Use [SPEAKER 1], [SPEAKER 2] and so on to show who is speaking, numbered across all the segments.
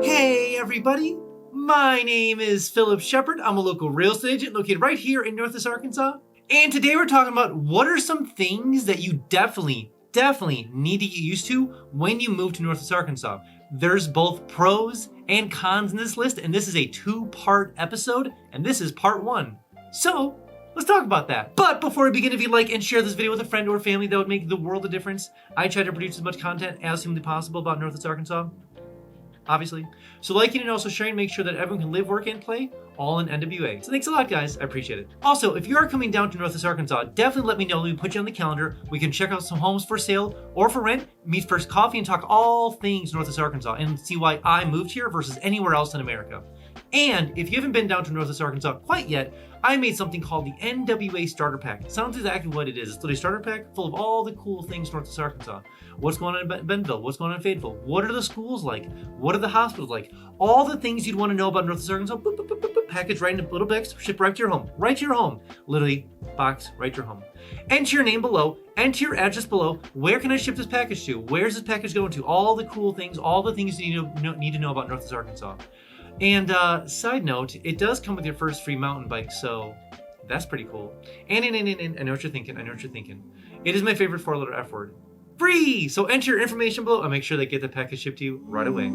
[SPEAKER 1] Hey everybody, my name is Phillip Shepard. I'm a local real estate agent located right here in Northwest Arkansas. And today we're talking about what are some things that you definitely need to get used to when you move to Northwest Arkansas. There's both pros and cons in this list, and this is a two-part episode, and this is part one. So, let's talk about that. But before we begin, if you'd like and share this video with a friend or family, that would make the world of difference. I try to produce as much content as humanly possible about Northwest Arkansas, obviously. So liking and also sharing, make sure that everyone can live, work, and play all in NWA. So thanks a lot, guys. I appreciate it. Also, if you are coming down to Northwest Arkansas, definitely let me know. We put you on the calendar. We can check out some homes for sale or for rent, meet for coffee, and talk all things Northwest Arkansas and see why I moved here versus anywhere else in America. And if you haven't been down to Northwest Arkansas quite yet, I made something called the NWA Starter Pack. It sounds exactly what it is. It's a starter pack full of all the cool things Northwest Arkansas. What's going on in Bentonville? What's going on in Fayetteville? What are the schools like? What are the hospitals like? All the things you'd want to know about Northwest Arkansas, boop, boop, boop, boop, boop, package right into little bags, shipped right to your home. Right to your home. Literally, box right to your home. Enter your name below, enter your address below. Where can I ship this package to? Where's this package going to? All the cool things, all the things you need to know about Northwest Arkansas. And side note, it does come with your first free mountain bike, so that's pretty cool. And I know what you're thinking. It is my favorite four-letter F word. Free! So enter your information below and make sure they get the package shipped to you right away.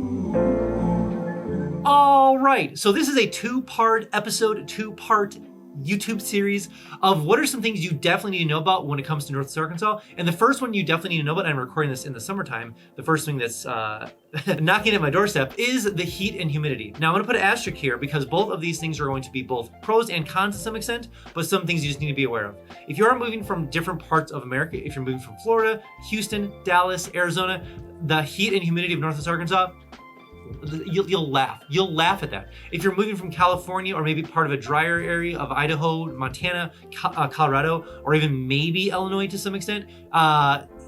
[SPEAKER 1] All right, so this is a two-part episode, two-part YouTube series of what are some things you definitely need to know about when it comes to Northwest Arkansas. And the first one you definitely need to know about, and I'm recording this in the summertime, the first thing that's knocking at my doorstep is the heat and humidity. Now I'm gonna put an asterisk here because both of these things are going to be both pros and cons to some extent, but some things you just need to be aware of. If you are moving from different parts of America, if you're moving from Florida, Houston, Dallas, Arizona, the heat and humidity of Northwest Arkansas, you'll laugh at that. If you're moving from California or maybe part of a drier area of Idaho, Montana, Colorado, or even maybe Illinois to some extent,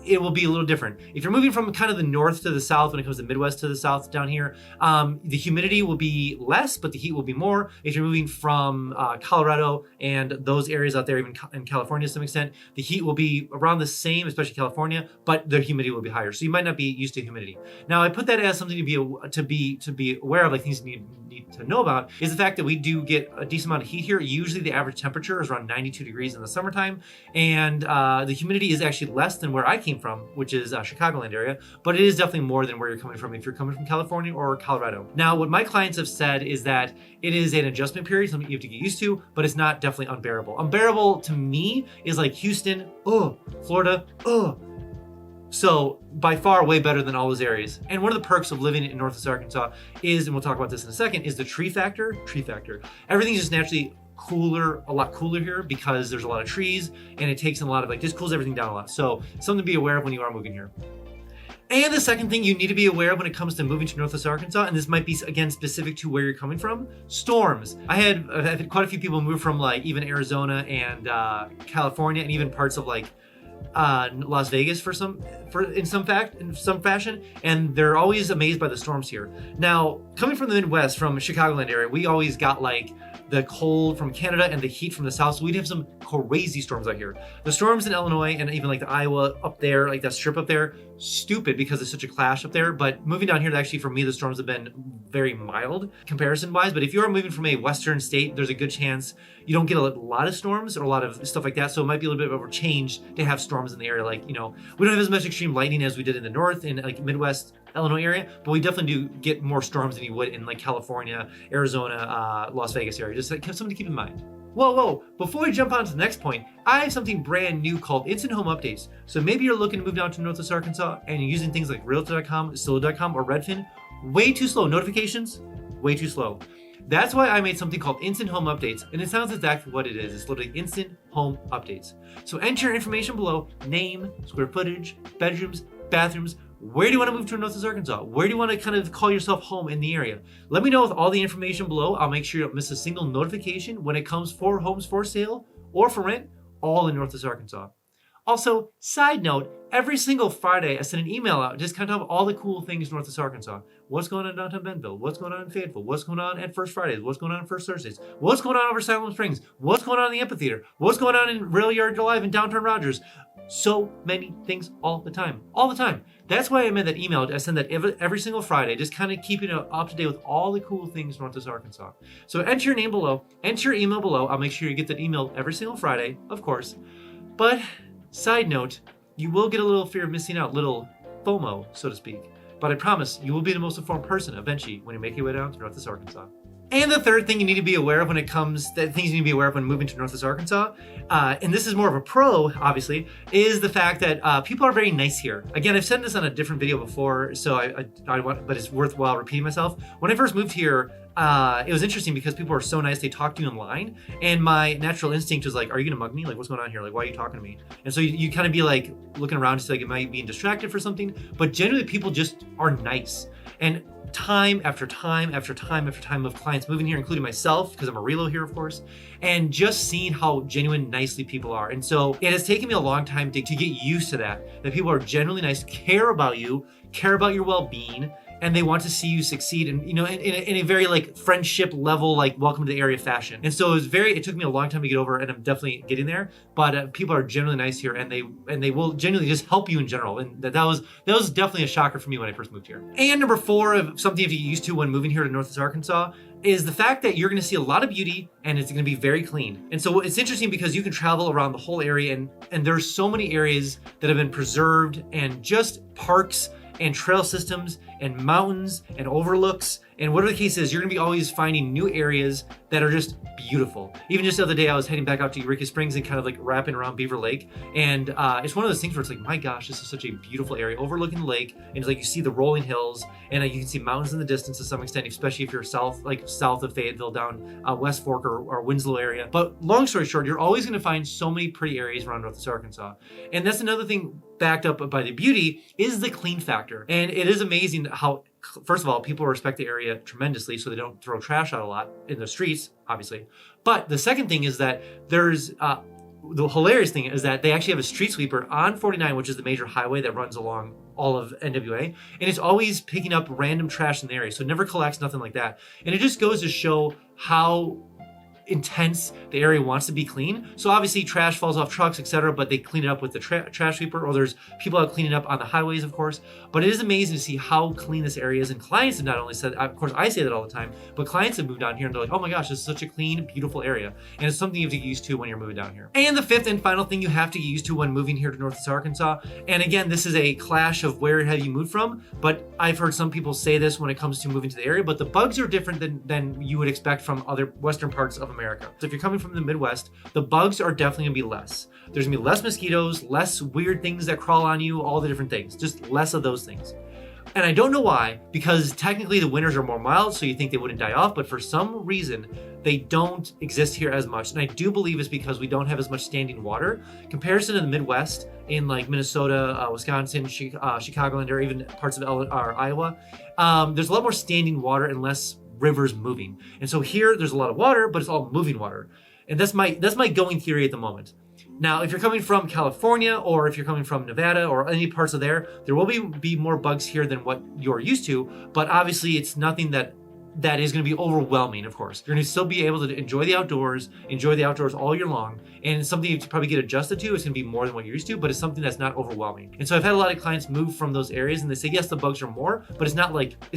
[SPEAKER 1] it will be a little different. If you're moving from kind of the north to the south, when it comes to Midwest to the south down here, the humidity will be less, but the heat will be more. If you're moving from Colorado and those areas out there, even in California to some extent, the heat will be around the same, especially California, but the humidity will be higher. So you might not be used to humidity. Now I put that as something to be aware of, like things you need to know about, is the fact that we do get a decent amount of heat here. Usually the average temperature is around 92 degrees in the summertime, and the humidity is actually less than where I came from, which is Chicagoland area, but it is definitely more than where you're coming from if you're coming from California or Colorado. Now, what my clients have said is that it is an adjustment period, something you have to get used to, but it's not definitely unbearable. Unbearable to me is like Houston, Florida, So by far way better than all those areas. And one of the perks of living in Northwest Arkansas is, and we'll talk about this in a second, is the tree factor. Everything's just naturally a lot cooler here because there's a lot of trees and it takes in a lot of just cools everything down a lot. So something to be aware of when you are moving here. And the second thing you need to be aware of when it comes to moving to Northwest Arkansas, and this might be again specific to where you're coming from, storms. I've had quite a few people move from even Arizona and California and even parts of Las Vegas in some fashion, and they're always amazed by the storms here. Now, coming from the Midwest, from Chicagoland area, we always got the cold from Canada and the heat from the south, so we'd have some crazy storms out here. The storms in Illinois and even the Iowa up there, that strip up there, stupid because it's such a clash up there. But moving down here, actually for me, the storms have been very mild comparison wise. But if you are moving from a western state, there's a good chance you don't get a lot of storms or a lot of stuff like that. So it might be a little bit of a change to have storms in the area. We don't have as much extreme lightning as we did in the north in Midwest Illinois area, but we definitely do get more storms than you would in California, Arizona, Las Vegas area. Just something to keep in mind. Whoa, before we jump on to the next point, I have something brand new called Instant Home Updates. So maybe you're looking to move down to Northwest Arkansas and you're using things like Realtor.com, Zillow.com, or Redfin. Way too slow. Notifications, way too slow. That's why I made something called Instant Home Updates, and it sounds exactly what it is. It's literally Instant Home Updates. So enter your information below: name, square footage, bedrooms, bathrooms. Where do you want to move to in Northwest Arkansas? Where do you want to kind of call yourself home in the area? Let me know with all the information below. I'll make sure you don't miss a single notification when it comes for homes for sale or for rent, all in Northwest Arkansas. Also, side note, every single Friday I send an email out just kind of all the cool things in Northwest Arkansas. What's going on in downtown Bentonville? What's going on in Fayetteville? What's going on at First Fridays? What's going on on First Thursdays? What's going on over Salem Springs? What's going on in the amphitheater? What's going on in Rail Yard Live in downtown Rogers? so many things all the time. All the time. That's why I made that email. I send that every single Friday, just kind of keeping it up to date with all the cool things in Northwest Arkansas. So enter your name below, enter your email below. I'll make sure you get that email every single Friday, of course. But side note, you will get a little fear of missing out, little FOMO, so to speak. But I promise you will be the most informed person eventually when you make your way down to Northwest Arkansas. And the third thing you need to be aware of when it comes, the things you need to be aware of when moving to Northwest Arkansas, and this is more of a pro, obviously, is the fact that people are very nice here. Again, I've said this on a different video before, so I want, but it's worthwhile repeating myself. When I first moved here, it was interesting because people were so nice. They talked to you in line, and my natural instinct was like, "Are you gonna mug me? Like, what's going on here? Like, why are you talking to me?" And so you kind of be like looking around, just like, am I being distracted for something? But generally, people just are nice. And time after time after time after time of clients moving here, including myself, because I'm a relo here, of course, and just seeing how genuine, nicely people are. And so it has taken me a long time to get used to that people are genuinely nice, care about you, care about your well-being, and they want to see you succeed, and in a very like friendship level, like welcome to the area fashion. And so it took me a long time to get over, and I'm definitely getting there. But people are generally nice here, and they will genuinely just help you in general. And that was definitely a shocker for me when I first moved here. And number 4 of something you have to get used to when moving here to Northwest Arkansas is the fact that you're going to see a lot of beauty, and it's going to be very clean. And so it's interesting because you can travel around the whole area, and there's so many areas that have been preserved, and just parks and trail systems and mountains and overlooks, and whatever the case is, you're gonna be always finding new areas that are just beautiful. Even just the other day, I was heading back out to Eureka Springs and kind of like wrapping around Beaver Lake, and it's one of those things where it's like, my gosh, this is such a beautiful area overlooking the lake, and it's like you see the rolling hills, and you can see mountains in the distance to some extent, especially if you're south of Fayetteville, down West Fork or Winslow area. But long story short, you're always gonna find so many pretty areas around Northwest Arkansas, and that's another thing backed up by the beauty is the clean factor. And it is amazing how, first of all, people respect the area tremendously, so they don't throw trash out a lot in the streets, obviously. But the second thing is that there's the hilarious thing is that they actually have a street sweeper on 49, which is the major highway that runs along all of NWA, and it's always picking up random trash in the area, so it never collects, nothing like that. And it just goes to show how intense the area wants to be clean. So obviously trash falls off trucks, etc., but they clean it up with the trash sweeper, or there's people out cleaning up on the highways, of course. But it is amazing to see how clean this area is, and clients have not only said, of course I say that all the time, but clients have moved down here and they're like, oh my gosh, this is such a clean, beautiful area. And it's something you have to get used to when you're moving down here. And the 5th and final thing you have to get used to when moving here to Northwest Arkansas, and again, this is a clash of where have you moved from, but I've heard some people say this when it comes to moving to the area, but the bugs are different than you would expect from other western parts of America. So if you're coming from the Midwest, the bugs are definitely gonna be less. There's gonna be less mosquitoes, less weird things that crawl on you, all the different things, just less of those things. And I don't know why, because technically the winters are more mild, so you think they wouldn't die off, but for some reason, they don't exist here as much. And I do believe it's because we don't have as much standing water. Comparison to the Midwest, in like Minnesota, Wisconsin, Chicagoland, or even parts of Iowa, there's a lot more standing water and less rivers moving. And so here there's a lot of water, but it's all moving water. And that's my going theory at the moment. Now, if you're coming from California, or if you're coming from Nevada or any parts of there will be more bugs here than what you're used to, but obviously it's nothing that is going to be overwhelming, of course. You're going to still be able to enjoy the outdoors all year long, and it's something you have to probably get adjusted to. It's going to be more than what you're used to, but it's something that's not overwhelming. And so I've had a lot of clients move from those areas, and they say, yes, the bugs are more, but it's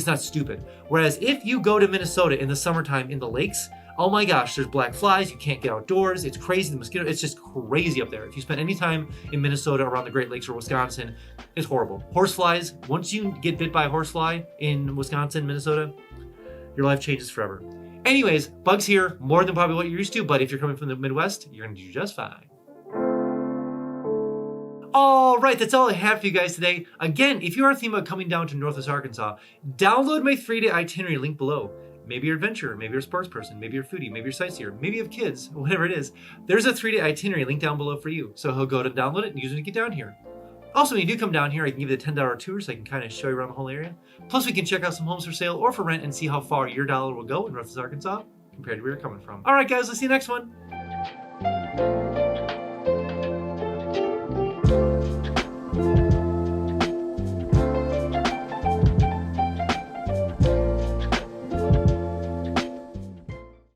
[SPEAKER 1] not stupid. Whereas if you go to Minnesota in the summertime in the lakes, oh my gosh, there's black flies, you can't get outdoors, it's crazy, the mosquito, it's just crazy up there. If you spend any time in Minnesota around the Great Lakes or Wisconsin, it's horrible. Horseflies, once you get bit by a horsefly in Wisconsin, Minnesota, your life changes forever. Anyways, bugs here, more than probably what you're used to, but if you're coming from the Midwest, you're gonna do just fine. All right, that's all I have for you guys today. Again, if you are thinking about coming down to Northwest Arkansas, download my 3-day itinerary link below. Maybe you're an adventurer, maybe you're a sports person, maybe you're a foodie, maybe you're a sightseer, maybe you have kids, whatever it is. There's a 3-day itinerary link down below for you. So he'll go to download it and use it to get down here. Also, when you do come down here, I can give you the $10 tour so I can kind of show you around the whole area. Plus, we can check out some homes for sale or for rent and see how far your dollar will go in Northwest Arkansas compared to where you're coming from. All right, guys, let's see you next one.